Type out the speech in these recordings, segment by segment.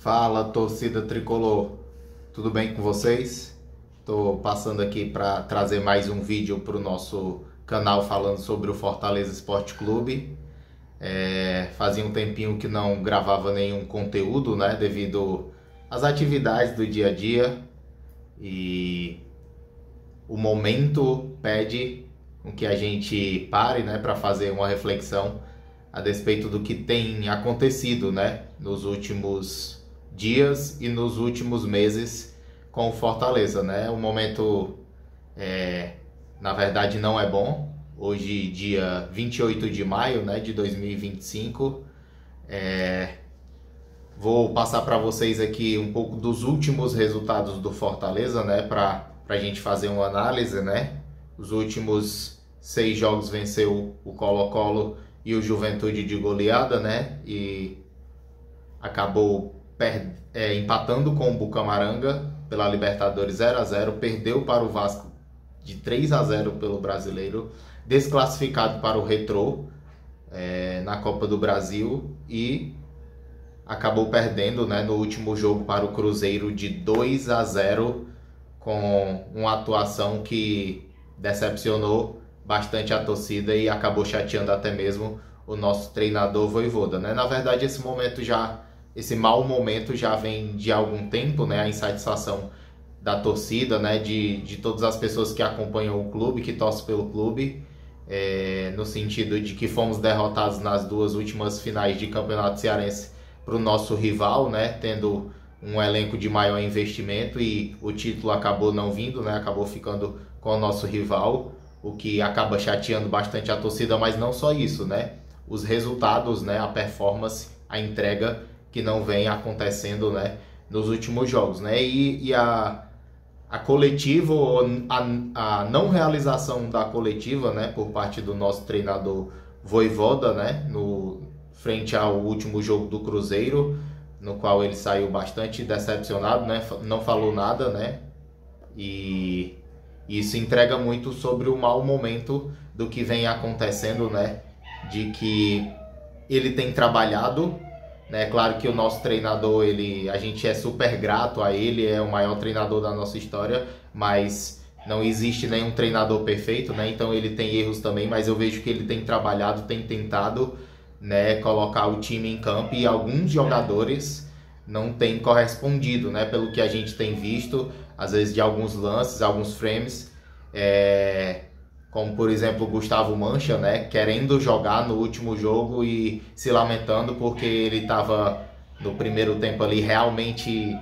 Fala, torcida tricolor, tudo bem com vocês? Estou passando aqui para trazer mais um vídeo para o nosso canal falando sobre o Fortaleza Esporte Clube. Fazia um tempinho que não gravava nenhum conteúdo, né, devido às atividades do dia a dia, e o momento pede com que a gente pare, né, para fazer uma reflexão a despeito do que tem acontecido, né, nos últimos dias e nos últimos meses com o Fortaleza, né? O momento, na verdade, não é bom. Hoje, dia 28 de maio, né, de 2025, vou passar para vocês aqui um pouco dos últimos resultados do Fortaleza, né, para a gente fazer uma análise, né? Os últimos 6 jogos venceu o Colo-Colo e o Juventude de goleada, né? E acabou empatando com o Bucamaranga pela Libertadores 0-0, perdeu para o Vasco de 3-0 pelo Brasileiro, desclassificado para o Retrô na Copa do Brasil e acabou perdendo, né, no último jogo para o Cruzeiro de 2-0, com uma atuação que decepcionou bastante a torcida e acabou chateando até mesmo o nosso treinador Vojvoda, né? Na verdade, esse mau momento já vem de algum tempo, né? A insatisfação da torcida, né? De todas as pessoas que acompanham o clube, que torcem pelo clube, no sentido de que fomos derrotados nas 2 últimas finais de Campeonato Cearense para o nosso rival, né? Tendo um elenco de maior investimento, e o título acabou não vindo, né? Acabou ficando com o nosso rival, o que acaba chateando bastante a torcida, mas não só isso, né? Os resultados, né? A performance, a entrega que não vem acontecendo, né, nos últimos jogos, né? E a coletiva, a não realização da coletiva, né, por parte do nosso treinador Vojvoda, né, frente ao último jogo do Cruzeiro, no qual ele saiu bastante decepcionado, né? Não falou nada, né? E isso entrega muito sobre o mau momento do que vem acontecendo, né? De que ele tem trabalhado, né? Claro que o nosso treinador, a gente é super grato a ele, é o maior treinador da nossa história, mas não existe nenhum treinador perfeito, né? Então ele tem erros também, mas eu vejo que ele tem trabalhado, tem tentado, né, colocar o time em campo, e alguns jogadores não têm correspondido, né? Pelo que a gente tem visto, às vezes de alguns lances, alguns frames, como por exemplo o Gustavo Mancha, né, querendo jogar no último jogo e se lamentando porque ele estava no primeiro tempo ali realmente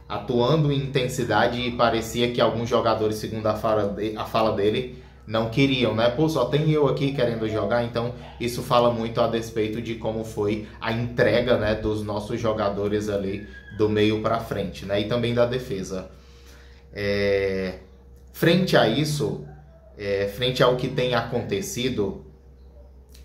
atuando em intensidade, e parecia que alguns jogadores, segundo a fala dele, não queriam, né? Pô, só tem eu aqui querendo jogar. Então isso fala muito a despeito de como foi a entrega, né, dos nossos jogadores ali do meio para frente, né, e também da defesa. Frente a isso, frente ao que tem acontecido,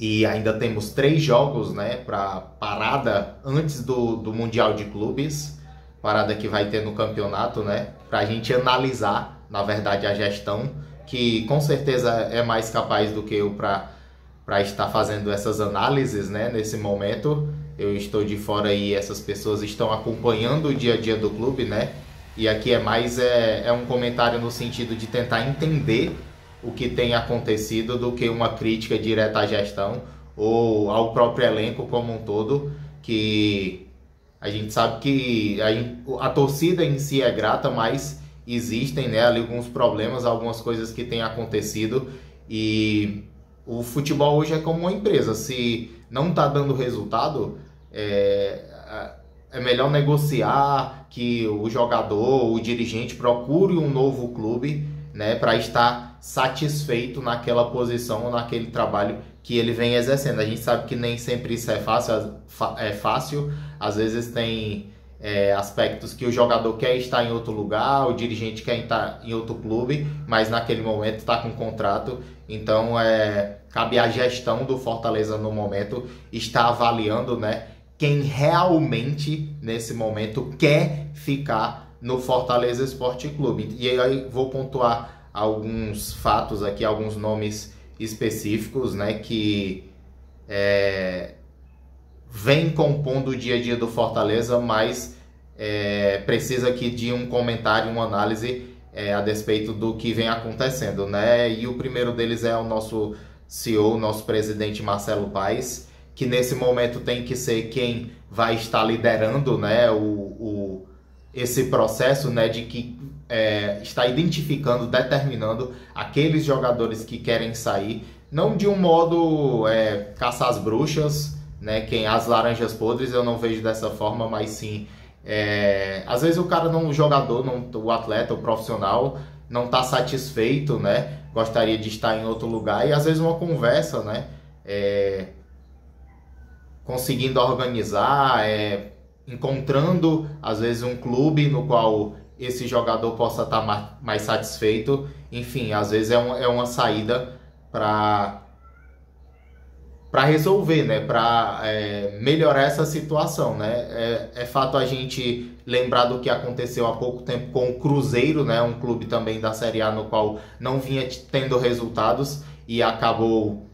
e ainda temos 3 jogos, né, para parada antes do Mundial de Clubes, parada que vai ter no campeonato, né, para a gente analisar, na verdade, a gestão, que com certeza é mais capaz do que eu para estar fazendo essas análises, né, nesse momento. Eu estou de fora e essas pessoas estão acompanhando o dia a dia do clube, né, e aqui é mais um comentário no sentido de tentar entender o que tem acontecido, do que uma crítica direta à gestão ou ao próprio elenco como um todo, que a gente sabe que a torcida em si é grata, mas existem, né, ali alguns problemas, algumas coisas que têm acontecido, e o futebol hoje é como uma empresa. Se não está dando resultado, é melhor negociar, que o jogador, o dirigente procure um novo clube, né, para estar satisfeito naquela posição ou naquele trabalho que ele vem exercendo. A gente sabe que nem sempre isso é fácil, às vezes tem aspectos que o jogador quer estar em outro lugar, o dirigente quer estar em outro clube, mas naquele momento está com contrato. Então cabe à gestão do Fortaleza no momento estar avaliando, né, quem realmente nesse momento quer ficar no Fortaleza Esporte Clube. E aí vou pontuar alguns fatos aqui, alguns nomes específicos, né, que vem compondo o dia a dia do Fortaleza, mas precisa aqui de um comentário, uma análise a despeito do que vem acontecendo, né? E o primeiro deles é o nosso CEO, nosso presidente Marcelo Paes, que nesse momento tem que ser quem vai estar liderando, né, esse processo, né, de que está identificando, determinando aqueles jogadores que querem sair, não de um modo caçar as bruxas, né, as laranjas podres, eu não vejo dessa forma, mas sim, às vezes o cara o jogador, o atleta, o profissional, não está satisfeito, né, gostaria de estar em outro lugar, e às vezes uma conversa, né, conseguindo organizar, encontrando às vezes um clube no qual esse jogador possa estar mais satisfeito, enfim, às vezes é uma saída para resolver, né, para melhorar essa situação, né. É fato a gente lembrar do que aconteceu há pouco tempo com o Cruzeiro, né, um clube também da Série A no qual não vinha tendo resultados e acabou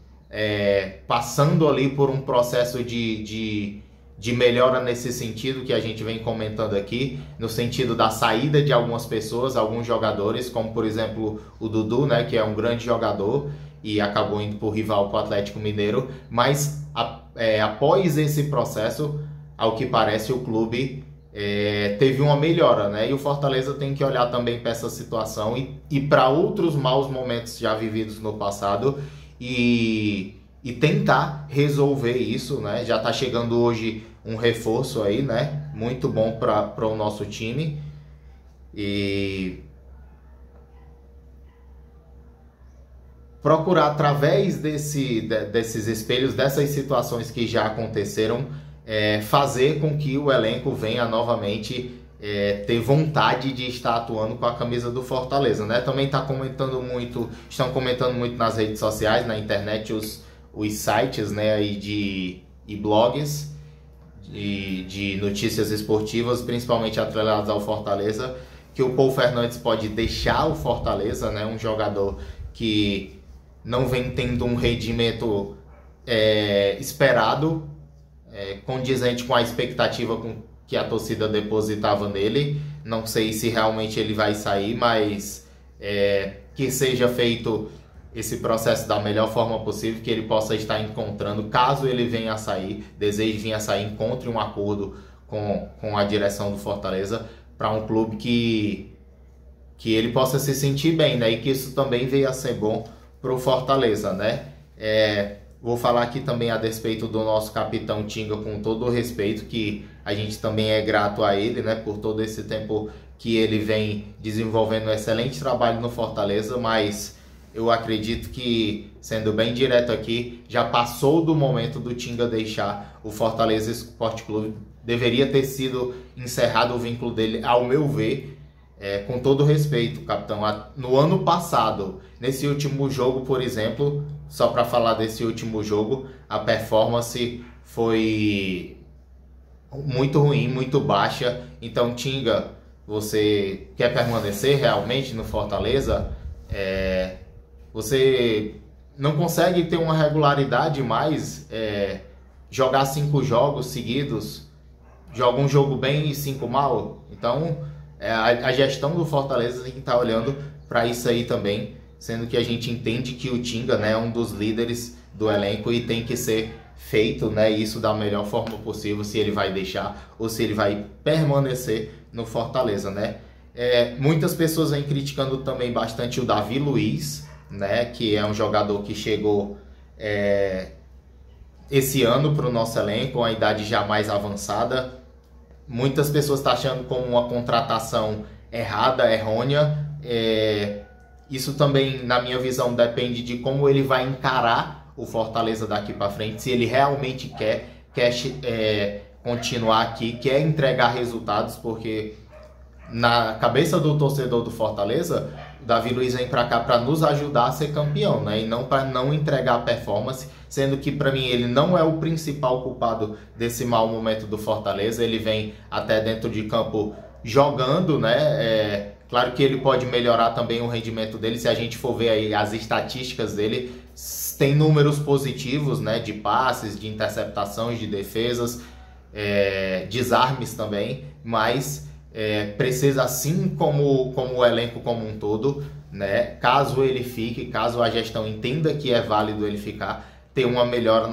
passando ali por um processo de melhora nesse sentido que a gente vem comentando aqui, no sentido da saída de algumas pessoas, alguns jogadores, como por exemplo o Dudu, né, que é um grande jogador e acabou indo para o rival, para o Atlético Mineiro, mas após esse processo, ao que parece, o clube teve uma melhora, né? E o Fortaleza tem que olhar também para essa situação e para outros maus momentos já vividos no passado e tentar resolver isso, né? Já está chegando hoje um reforço aí, né? Muito bom para o nosso time e procurar através desses espelhos, dessas situações que já aconteceram, fazer com que o elenco venha novamente ter vontade de estar atuando com a camisa do Fortaleza, né? Também estão comentando muito nas redes sociais, na internet, os sites, né, e blogs de notícias esportivas, principalmente atrelados ao Fortaleza, que o Paul Fernandes pode deixar o Fortaleza, né, um jogador que não vem tendo um rendimento esperado, condizente com a expectativa que a torcida depositava nele. Não sei se realmente ele vai sair, mas que seja feito esse processo da melhor forma possível, que ele possa estar encontrando, caso ele venha a sair, deseje vir a sair, encontre um acordo com a direção do Fortaleza para um clube que ele possa se sentir bem, né? E que isso também venha a ser bom para o Fortaleza, né? Vou falar aqui também a despeito do nosso capitão Tinga, com todo o respeito, que a gente também é grato a ele, né, por todo esse tempo que ele vem desenvolvendo um excelente trabalho no Fortaleza, mas eu acredito que, sendo bem direto aqui, já passou do momento do Tinga deixar o Fortaleza Esporte Clube. Deveria ter sido encerrado o vínculo dele, ao meu ver, com todo respeito, capitão. No ano passado, nesse último jogo, por exemplo, só para falar desse último jogo, a performance foi muito ruim, muito baixa. Então, Tinga, você quer permanecer realmente no Fortaleza? Você não consegue ter uma regularidade mais, jogar 5 jogos seguidos, joga um jogo bem e 5 mal. Então, a gestão do Fortaleza tem que estar olhando para isso aí também, sendo que a gente entende que o Tinga, né, é um dos líderes do elenco e tem que ser feito, né, isso da melhor forma possível, se ele vai deixar ou se ele vai permanecer no Fortaleza, né. Muitas pessoas vêm criticando também bastante o Davi Luiz, né, que é um jogador que chegou esse ano para o nosso elenco, com a idade já mais avançada. Muitas pessoas estão achando como uma contratação errada, errônea. Isso também, na minha visão, depende de como ele vai encarar o Fortaleza daqui para frente, se ele realmente quer continuar aqui, quer entregar resultados, porque na cabeça do torcedor do Fortaleza, o Davi Luiz vem para cá para nos ajudar a ser campeão, né? E não para não entregar performance, sendo que para mim ele não é o principal culpado desse mau momento do Fortaleza. Ele vem até dentro de campo jogando, né? Claro que ele pode melhorar também o rendimento dele, se a gente for ver aí as estatísticas dele, tem números positivos, né, de passes, de interceptações, de defesas, desarmes também, mas precisa, assim como o elenco como um todo, né, caso ele fique, caso a gestão entenda que é válido ele ficar, ter uma melhora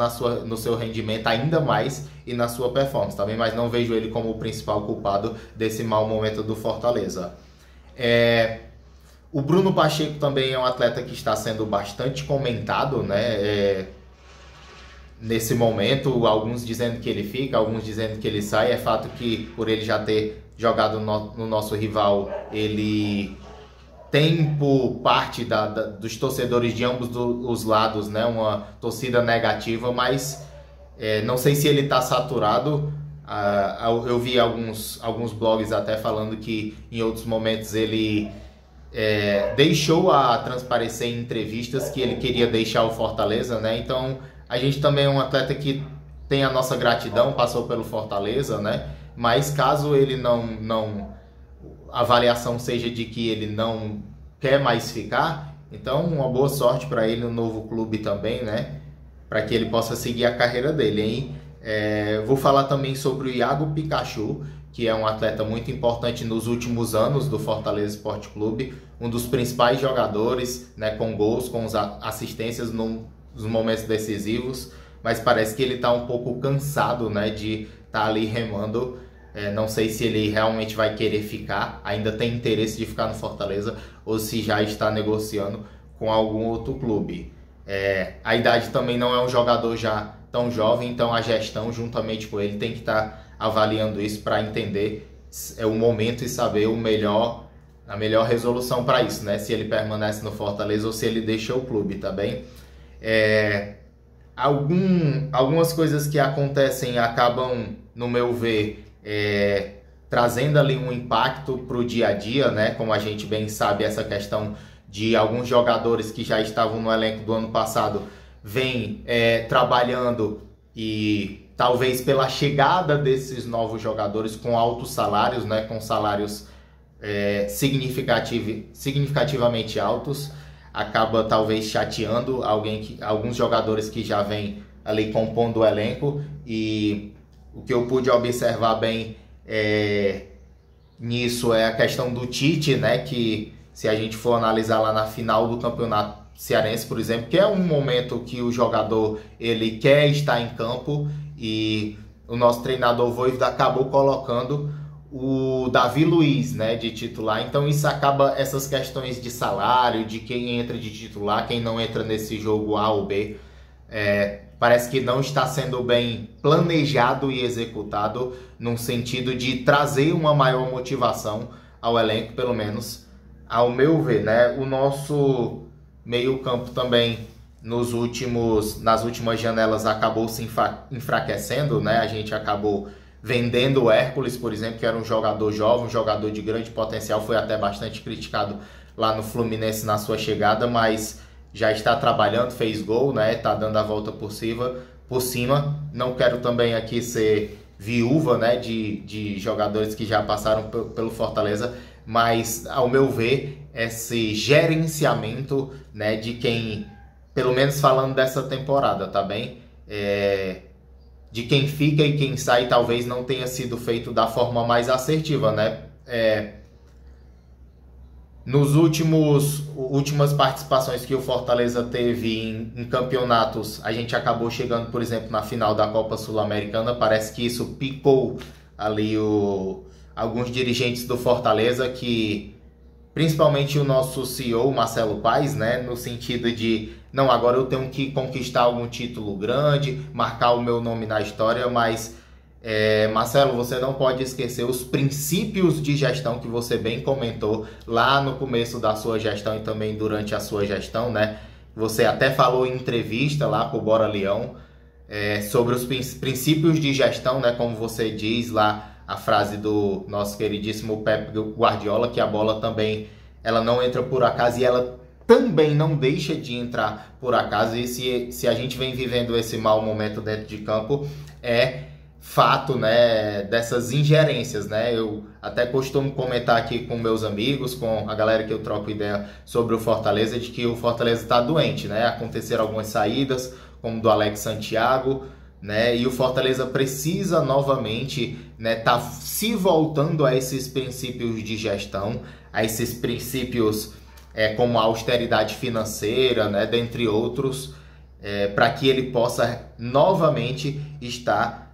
no seu rendimento ainda mais e na sua performance também, mas não vejo ele como o principal culpado desse mau momento do Fortaleza. O Bruno Pacheco também é um atleta que está sendo bastante comentado, né? Nesse momento, alguns dizendo que ele fica, alguns dizendo que ele sai. É fato que, por ele já ter jogado no nosso rival, ele tem por parte dos torcedores de ambos os lados, né, uma torcida negativa, mas não sei se ele está saturado. Eu vi alguns blogs até falando que em outros momentos ele deixou a transparecer em entrevistas que ele queria deixar o Fortaleza, né? Então a gente também é um atleta que tem a nossa gratidão, passou pelo Fortaleza, né? Mas caso ele não a avaliação seja de que ele não quer mais ficar, então uma boa sorte para ele no novo clube também, né? Para que ele possa seguir a carreira dele, hein? Vou falar também sobre o Iago Pikachu, que é um atleta muito importante nos últimos anos do Fortaleza Esporte Clube, um dos principais jogadores, né, com gols, com assistências nos momentos decisivos, mas parece que ele está um pouco cansado, né, de estar ali remando. Não sei se ele realmente vai querer ficar, ainda tem interesse de ficar no Fortaleza, ou se já está negociando com algum outro clube. A idade também não é um jogador já tão jovem, então a gestão, juntamente com ele, tem que estar avaliando isso para entender o momento e saber a melhor resolução para isso, né? Se ele permanece no Fortaleza ou se ele deixa o clube, tá bem? Algumas coisas que acontecem acabam, no meu ver, trazendo ali um impacto para o dia a dia, né? Como a gente bem sabe, essa questão de alguns jogadores que já estavam no elenco do ano passado vêm trabalhando, e talvez pela chegada desses novos jogadores com altos salários, né? Com salários significativamente altos, acaba talvez chateando alguns jogadores que já vêm ali compondo o elenco. E o que eu pude observar bem nisso é a questão do Tite, né? Que se a gente for analisar lá na final do Campeonato Cearense, por exemplo, que é um momento que o jogador ele quer estar em campo, e o nosso treinador Voivoda acabou colocando o Davi Luiz, né, de titular. Então isso acaba, essas questões de salário, de quem entra de titular, quem não entra nesse jogo A ou B, parece que não está sendo bem planejado e executado, num sentido de trazer uma maior motivação ao elenco, pelo menos ao meu ver, né? O nosso meio-campo também nas últimas janelas acabou se enfraquecendo, né? A gente acabou vendendo o Hércules, por exemplo, que era um jogador jovem, um jogador de grande potencial, foi até bastante criticado lá no Fluminense na sua chegada, mas já está trabalhando, fez gol, né? Tá dando a volta por cima. Não quero também aqui ser viúva, né, de jogadores que já passaram pelo Fortaleza, mas ao meu ver, esse gerenciamento, né, de quem, pelo menos falando dessa temporada, tá bem? De quem fica e quem sai, talvez não tenha sido feito da forma mais assertiva, né? Nos últimas participações que o Fortaleza teve em campeonatos, a gente acabou chegando, por exemplo, na final da Copa Sul-Americana. Parece que isso picou ali alguns dirigentes do Fortaleza, que principalmente o nosso CEO, Marcelo Paes, né, no sentido de, não, agora eu tenho que conquistar algum título grande, marcar o meu nome na história, mas Marcelo, você não pode esquecer os princípios de gestão que você bem comentou lá no começo da sua gestão e também durante a sua gestão, né? Você até falou em entrevista lá com o Bora Leão sobre os princípios de gestão, né? Como você diz lá, a frase do nosso queridíssimo Pep Guardiola, que a bola também, ela não entra por acaso e ela também não deixa de entrar por acaso. E se a gente vem vivendo esse mau momento dentro de campo, fato, né, dessas ingerências, né? Eu até costumo comentar aqui com meus amigos, com a galera que eu troco ideia sobre o Fortaleza, de que o Fortaleza está doente, né? Aconteceram algumas saídas, como do Alex Santiago, né? E o Fortaleza precisa novamente, né, tá se voltando a esses princípios de gestão, a esses princípios como a austeridade financeira, né, dentre outros, para que ele possa novamente estar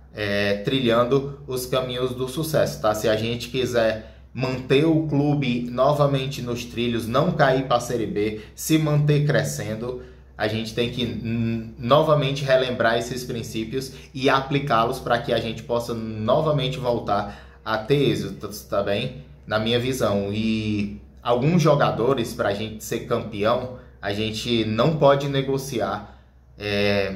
trilhando os caminhos do sucesso, tá? Se a gente quiser manter o clube novamente nos trilhos, não cair para a Série B, se manter crescendo, a gente tem que novamente relembrar esses princípios e aplicá-los para que a gente possa novamente voltar a ter êxitos, tá bem? Na minha visão. E alguns jogadores, para a gente ser campeão, a gente não pode negociar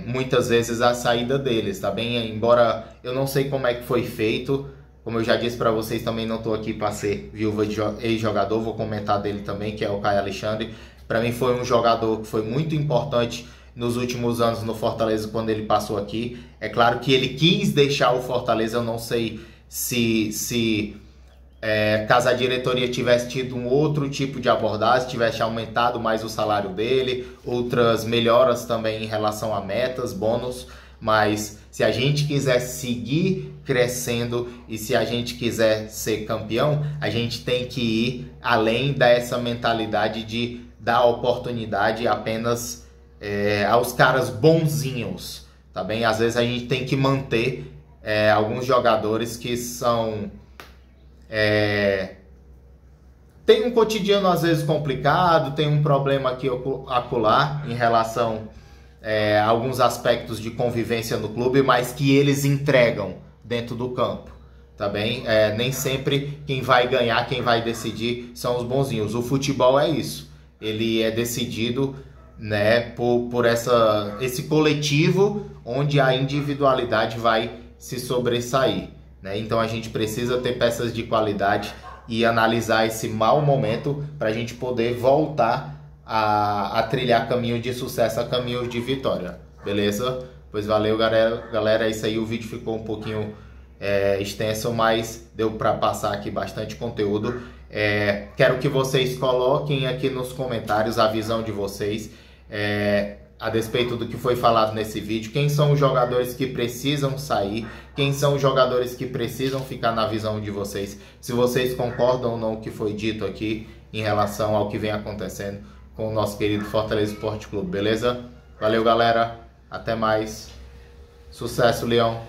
muitas vezes a saída deles, tá bem? Embora eu não sei como é que foi feito, como eu já disse para vocês, também não estou aqui para ser viúva de ex-jogador, vou comentar dele também, que é o Caio Alexandre. Para mim foi um jogador que foi muito importante nos últimos anos no Fortaleza quando ele passou aqui. É claro que ele quis deixar o Fortaleza, eu não sei se caso a diretoria tivesse tido um outro tipo de abordagem, tivesse aumentado mais o salário dele, outras melhoras também em relação a metas, bônus, mas se a gente quiser seguir crescendo e se a gente quiser ser campeão, a gente tem que ir além dessa mentalidade de dar oportunidade apenas aos caras bonzinhos, tá bem? Às vezes a gente tem que manter alguns jogadores que são... tem um cotidiano às vezes complicado, tem um problema aqui acolá em relação a alguns aspectos de convivência no clube, mas que eles entregam dentro do campo, tá bem? Nem sempre quem vai ganhar, quem vai decidir são os bonzinhos. O futebol é isso, ele é decidido, né, por esse coletivo onde a individualidade vai se sobressair. Então a gente precisa ter peças de qualidade e analisar esse mau momento para a gente poder voltar a trilhar caminho de sucesso, a caminho de vitória, beleza? Pois valeu, galera, é isso aí. O vídeo ficou um pouquinho extenso, mas deu para passar aqui bastante conteúdo. Quero que vocês coloquem aqui nos comentários a visão de vocês a despeito do que foi falado nesse vídeo. Quem são os jogadores que precisam sair? Quem são os jogadores que precisam ficar na visão de vocês? Se vocês concordam ou não com o que foi dito aqui em relação ao que vem acontecendo com o nosso querido Fortaleza Esporte Clube, beleza? Valeu, galera. Até mais. Sucesso, Leão.